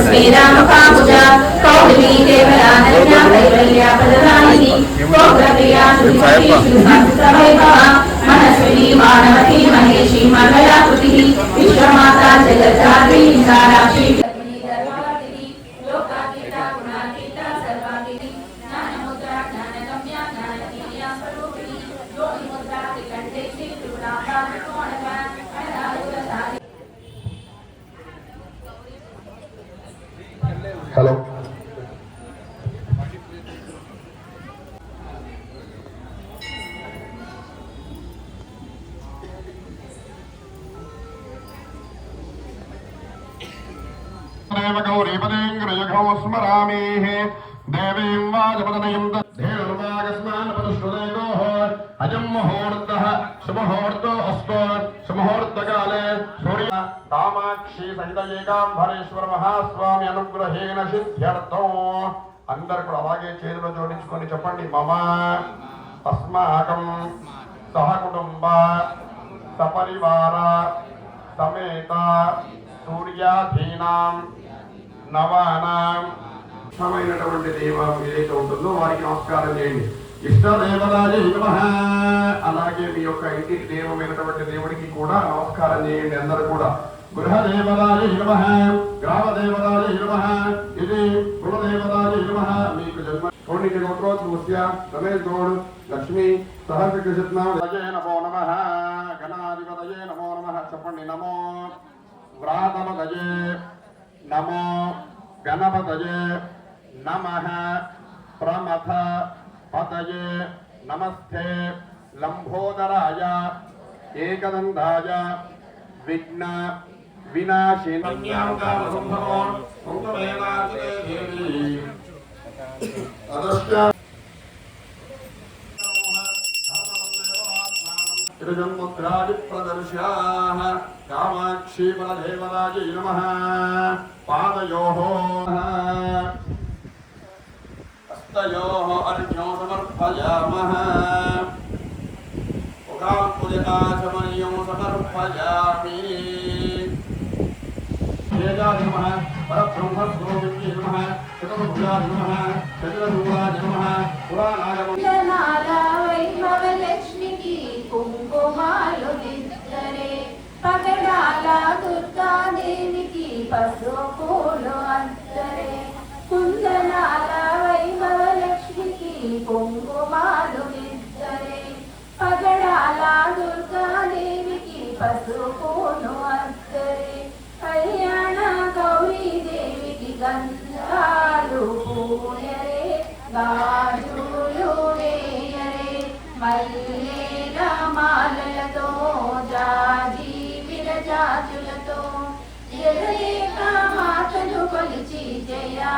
శ్రీరామ పాపుజా కౌలిని దేవయానన్యా కైవల్య పదరాయిని గోప్రప్రియా శ్రీమతి శ్రీసంతవైభవ Manaswini మానవతి మహేషి మంగళాకృతి విశ్వమాతా Jagadhatri సారాక్షి hello గౌరీపదేంద్రయఘో స్మరామి దేవీం వాజపదనయం ధేనుర్మాగస్మానపదుష్టుదేగో అజం ముహూర్తః సుముహూర్తో అస్తు సుముహూర్తకాలే సూర్య కామాక్షి సహిత ఏకాంబరేశ్వర మహాస్వామి అనుగ్రహేణ సిద్ధ్యర్థం. అందరు కూడా అలాగే చేతులు జోడించుకొని చెప్పండి. మమ అస్మాకం సహకుటుంబ సపరివార సమేత సూర్యాధీనాం నవానాం ఇష్టమైనటువంటి దేవం ఏదైతే ఉంటుందో వారికి నమస్కారం చేయండి. ఇష్టదేవరాజ నమః. అలాగే మీ యొక్క ఇంటికి దేవమైనటువంటి దేవుడికి కూడా నమస్కారం చేయండి. అందరూ కూడా గృహదేవరాజ నమః, గ్రామదేవరాజ నమః, ఇది కులదేవరాజ నమః. మీకు జన్మ కోణిక గోత్రోద్భూస్య రమేష్ గౌడ్ లక్ష్మి సహకృష్ణాయ నమో నమః. గణాధిపతయే నమో నమః. చెప్పండి. నమో వ్రాతపతయే నమో గణపతయే నమః. ప్రమథ పతయే నమస్తే లంబోదరాయ ఏకదండాయ విఘ్న వినాశిన్య ప్రదర్శ్యాః కామాక్షి బలదేవరాజై నమః. పాదయోః హస్తయోః అర్ఘ్యం సమర్పయామః. ఉగాంకులికాచమనీయం సమర్పయామి. నమః పరబ్రహ్మస్వరూపిణ్యే నమః. చతుర్భుజాయ నమః. చతుర్భుజాయ నమః. వైష్ణవలక్ష్మికి కుంకుమాలు దిద్దరే పగడాల దుర్గాదేవికి పసుపు పూలు అద్దరే. కుందనాల వైభవలక్ష్మికి కుంకుమాలు దిద్దరే పగడాల దుర్గాదేవికి పసుపు పూలు అద్దరే. కళ్యాణ గౌరీదేవికి గంధాలు పూయరే గాజులు వేయరే. మల్లేల మాలలతో జాజి విరజాజులతో జయరేఖ మాతను కొలిచి జయా.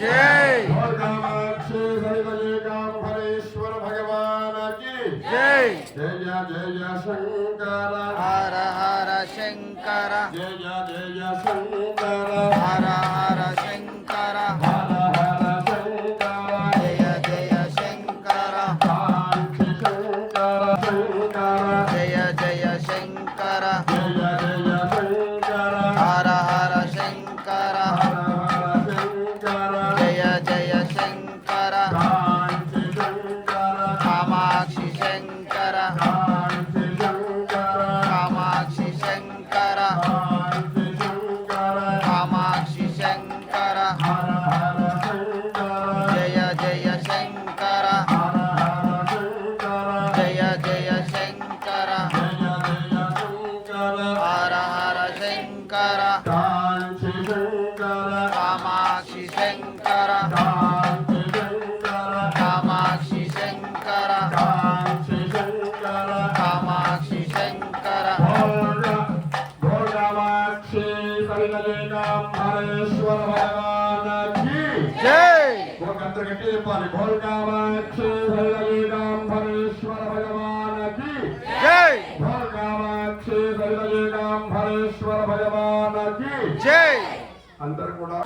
जय और कामाक्षी सरितजेकाम्बरेश्वर भगवान की जय जय जय शंकर हर हर शंकर जय शंकर हर हर शंकर हर हर शंकर जय जय शंकर कांची शंकर शंकर जय जय शंकर जय शंकर हर हर शंकर हर हर शंकर जय जय शंकर कांची शंकर कामाक्षी शंकर कांची शंकर कामाक्षी शंकर कांची शंकर कामाक्षी शंकर हर हर शंकर जय जय शंकर हर हर शंकर जय जय शंकर जय शंकर हर हर शंकर कांची शंकर कामाक्षी शंकर कांची शंकर कामाक्षी शंकर कांची शंकर कामाक्षी शंकर भोगामाक्षी सरितजेकाम्बरेश्वर भगवान की जय भोगंतर गट्टी చెప్పాలి भोगामाक्षी सरितजेकाम्बरेश्वर भगवान की जय भोगामाक्षी सरितजेकाम्बरेश्वर भगवान की जय అందరూ కూడా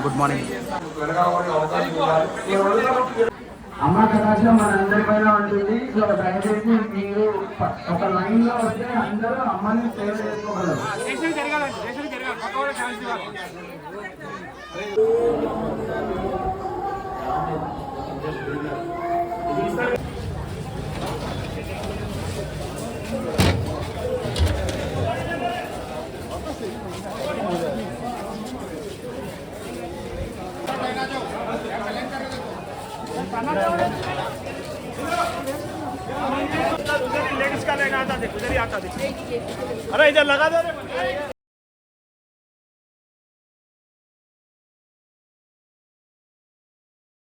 గుడ్ మార్నింగ్ వెనకాల అవకాశం ఇవ్వాలి అమ్మ కటాక్షం మనందరిపైన ఉంటుంది. సో దయచేసి మీరు ఒక లైన్ లో వస్తే అందరూ అమ్మని సేవ చేసుకోగలరు. लेडीज का लेना आता देख उधर ही आता देख अरे इधर लगा दे रे